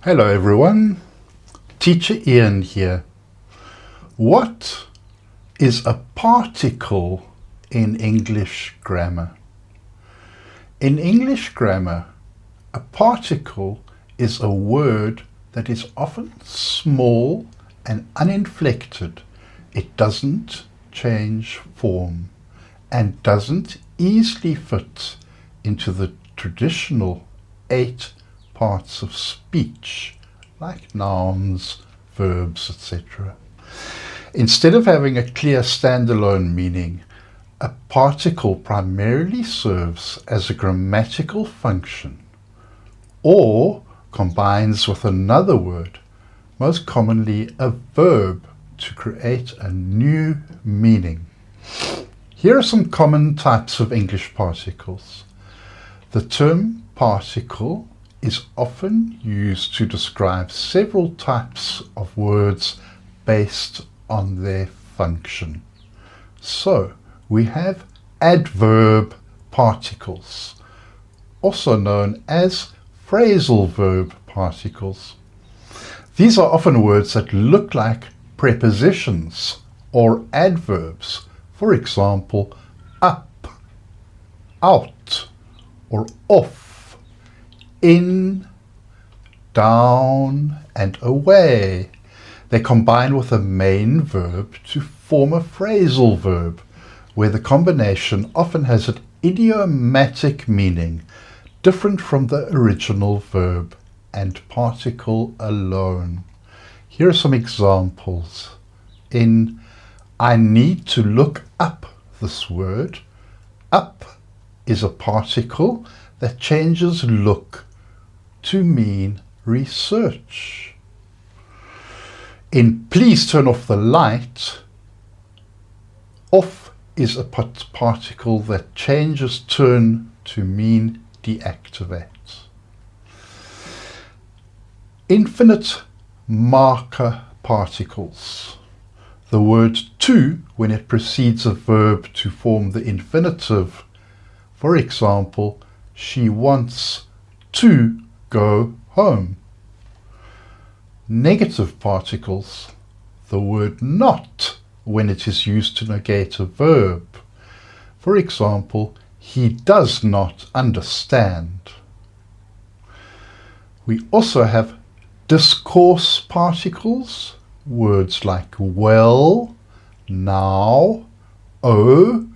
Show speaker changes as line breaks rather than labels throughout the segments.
Hello everyone, Teacher Ian here. What is a particle in English grammar? In English grammar, a particle is a word that is often small and uninflected. It doesn't change form and doesn't easily fit into the traditional 8 parts of speech, like nouns, verbs, etc. Instead of having a clear standalone meaning, a particle primarily serves as a grammatical function or combines with another word, most commonly a verb, to create a new meaning. Here are some common types of English particles. The term particle is often used to describe several types of words based on their function. So we have adverb particles, also known as phrasal verb particles. These are often words that look like prepositions or adverbs. For example, up, out, or off, in, down, and away. They combine with a main verb to form a phrasal verb, where the combination often has an idiomatic meaning different from the original verb and particle alone. Here are some examples. In I need to look up this word, up is a particle that changes look to mean research. In please turn off the light, off is a particle that changes turn to mean deactivate. Infinite marker particles. The word to, when it precedes a verb to form the infinitive. For example, she wants to go home. Negative particles. The word not, when it is used to negate a verb. For example, he does not understand. We also have discourse particles, words like well, now, oh,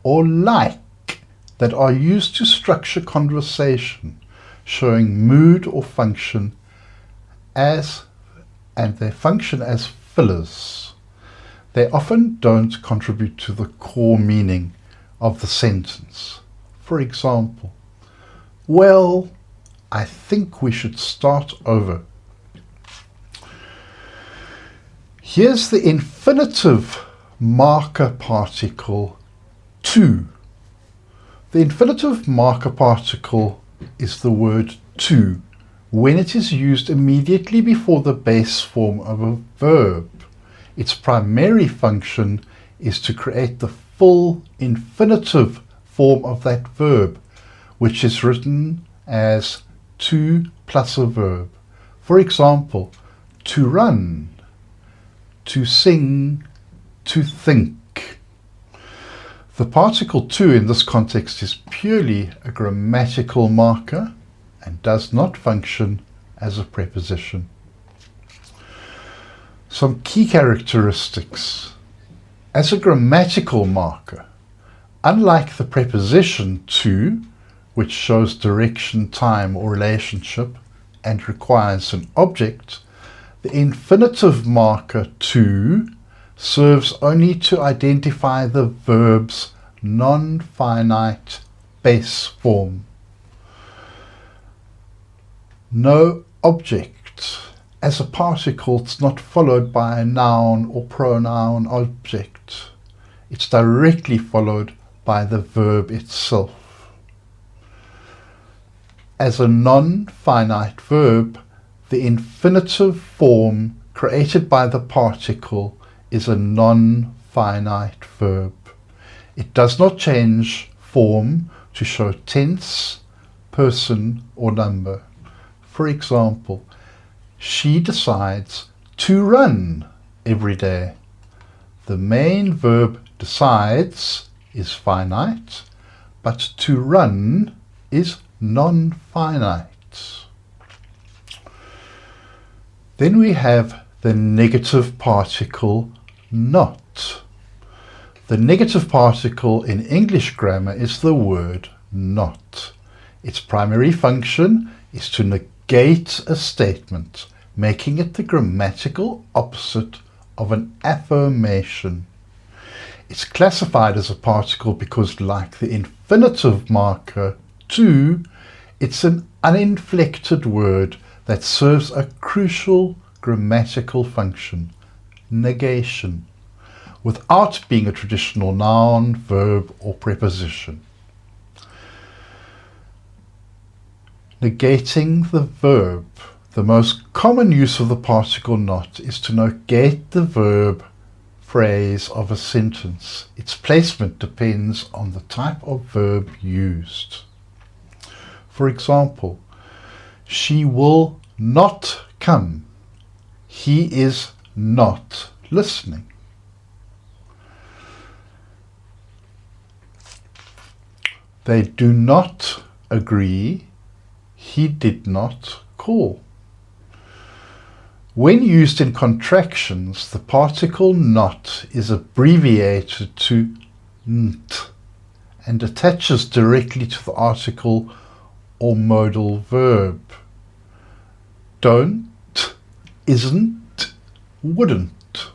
or like, that are used to structure conversation, showing mood or function and they function as fillers. They often don't contribute to the core meaning of the sentence. For example, well, I think we should start over. Here's the infinitive marker particle to. The infinitive marker particle is the word to when it is used immediately before the base form of a verb. Its primary function is to create the full infinitive form of that verb, which is written as to plus a verb. For example, to run, to sing, to think. The particle to in this context is purely a grammatical marker and does not function as a preposition. Some key characteristics. As a grammatical marker, unlike the preposition to, which shows direction, time, or relationship and requires an object, the infinitive marker to serves only to identify the verb's non-finite base form. No object. As a particle, it's not followed by a noun or pronoun object. It's directly followed by the verb itself. As a non-finite verb, the infinitive form created by the particle is a non-finite verb. It does not change form to show tense, person, or number. For example, She decides to run every day. The main verb decides is finite, but to run is non-finite. Then we have the negative particle not. The negative particle in English grammar is the word not. Its primary function is to negate a statement, making it the grammatical opposite of an affirmation. It's classified as a particle because, like the infinitive marker to, it's an uninflected word that serves a crucial grammatical function, negation, without being a traditional noun, verb, or preposition. Negating the verb. The most common use of the particle not is to negate the verb phrase of a sentence. Its placement depends on the type of verb used. For example, she will not come. He is not listening. They do not agree. He did not call. When used in contractions, the particle not is abbreviated to nt and attaches directly to the article or modal verb. Don't, isn't, wouldn't.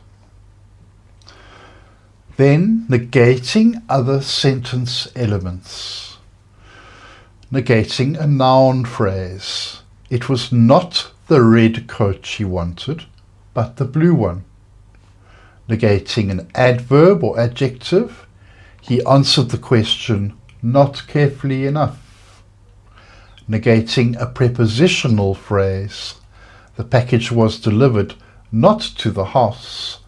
Then negating other sentence elements. Negating a noun phrase. It was not the red coat she wanted, but the blue one. Negating an adverb or adjective. He answered the question not carefully enough. Negating a prepositional phrase. The package was delivered not to the house,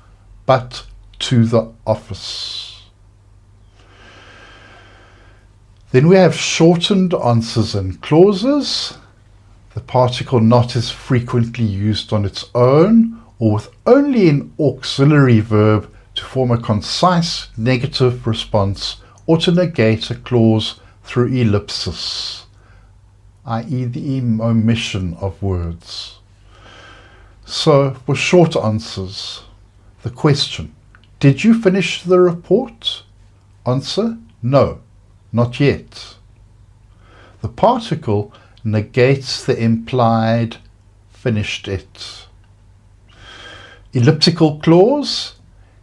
but to the office. Then we have shortened answers and clauses. The particle not is frequently used on its own or with only an auxiliary verb to form a concise negative response or to negate a clause through ellipsis, i.e. the omission of words. So, for short answers, the question, did you finish the report? Answer, no, not yet. The particle negates the implied finished it. Elliptical clause,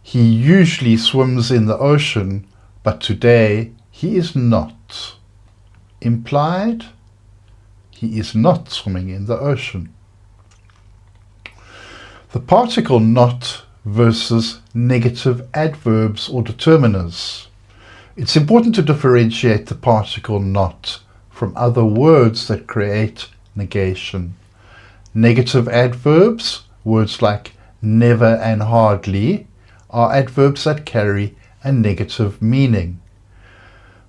he usually swims in the ocean, but today he is not. Implied, he is not swimming in the ocean. The particle not versus negative adverbs or determiners. It's important to differentiate the particle not from other words that create negation. Negative adverbs, words like never and hardly, are adverbs that carry a negative meaning.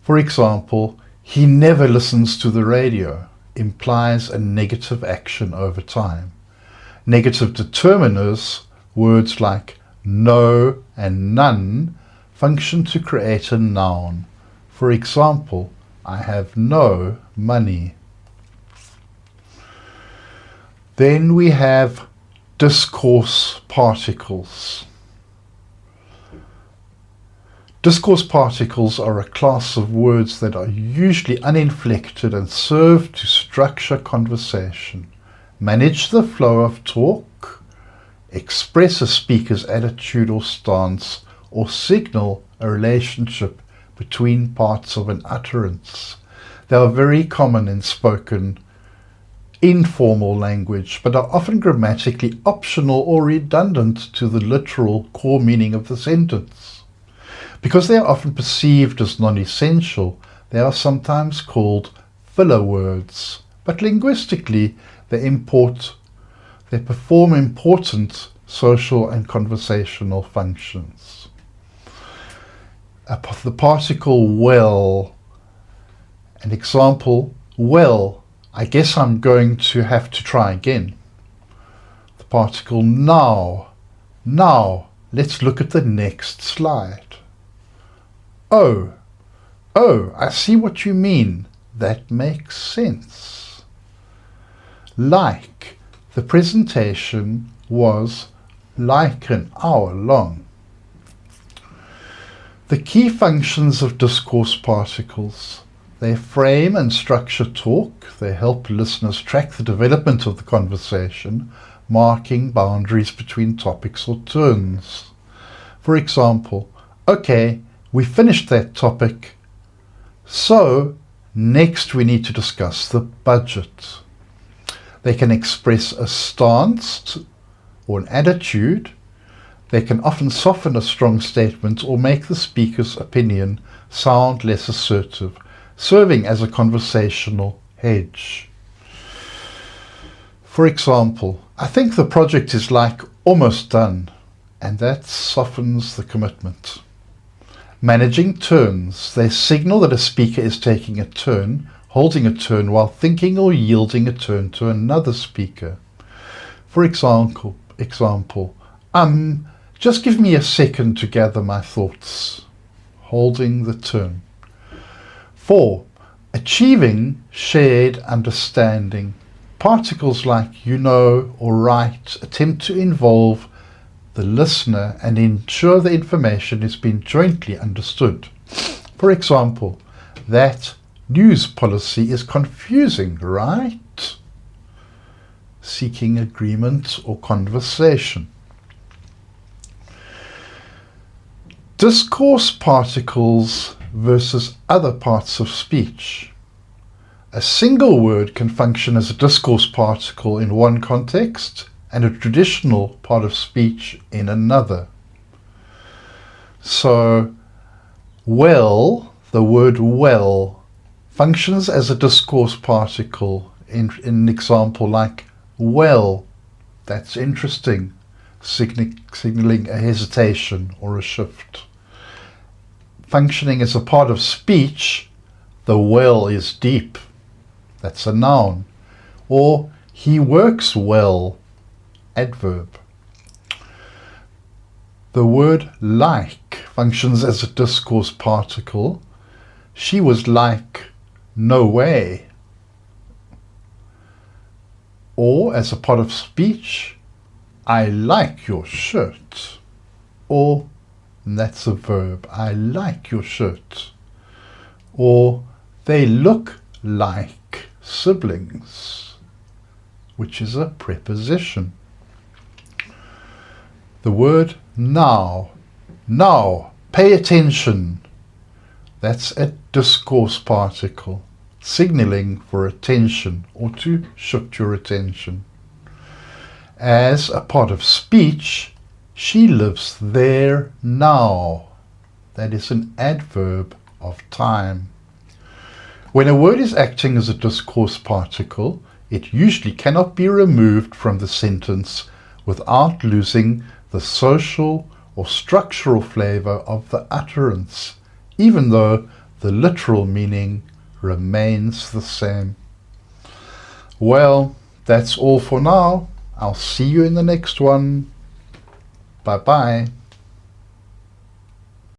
For example, he never listens to the radio implies a negative action over time. Negative determiners, words like no and none, function to create a noun. For example, I have no money. Then we have discourse particles. Discourse particles are a class of words that are usually uninflected and serve to structure conversation, manage the flow of talk, express a speaker's attitude or stance, or signal a relationship between parts of an utterance. They are very common in spoken, informal language, but are often grammatically optional or redundant to the literal core meaning of the sentence. Because they are often perceived as non-essential, they are sometimes called filler words, but linguistically they perform important social and conversational functions. The particle well. An example, well, I guess I'm going to have to try again. particle now. Now, let's look at the next slide. Oh, I see what you mean. That makes sense. Like, the presentation was like an hour long. The key functions of discourse particles. They frame and structure talk. They help listeners track the development of the conversation, marking boundaries between topics or turns. For example, okay, we finished that topic, so next we need to discuss the budget. They can express a stance or an attitude. They can often soften a strong statement or make the speaker's opinion sound less assertive, serving as a conversational hedge. For example, I think the project is like almost done, and that softens the commitment. Managing turns. They signal that a speaker is taking a turn, holding a turn while thinking or yielding a turn to another speaker. For example, just give me a second to gather my thoughts. Holding the turn. 4. Achieving shared understanding. Particles like you know or right attempt to involve the listener and ensure the information is being jointly understood. For example, that news policy is confusing, right? Seeking agreement or conversation. Discourse particles versus other parts of speech. A single word can function as a discourse particle in one context and a traditional part of speech in another. So, well, the word well, functions as a discourse particle in an example like, well, that's interesting, signaling a hesitation or a shift. Functioning as a part of speech, the well is deep, that's a noun. Or, he works well, adverb. The word like functions as a discourse particle. She was like, no way. Or as a part of speech, I like your shirt. Or, and that's a verb, I like your shirt. Or, they look like siblings, which is a preposition. The word now. Now, pay attention. That's a discourse particle, signaling for attention or to shift your attention. As a part of speech, she lives there now. That is an adverb of time. When a word is acting as a discourse particle, it usually cannot be removed from the sentence without losing the social or structural flavor of the utterance, even though the literal meaning remains the same. Well, that's all for now. I'll see you in the next one. Bye-bye.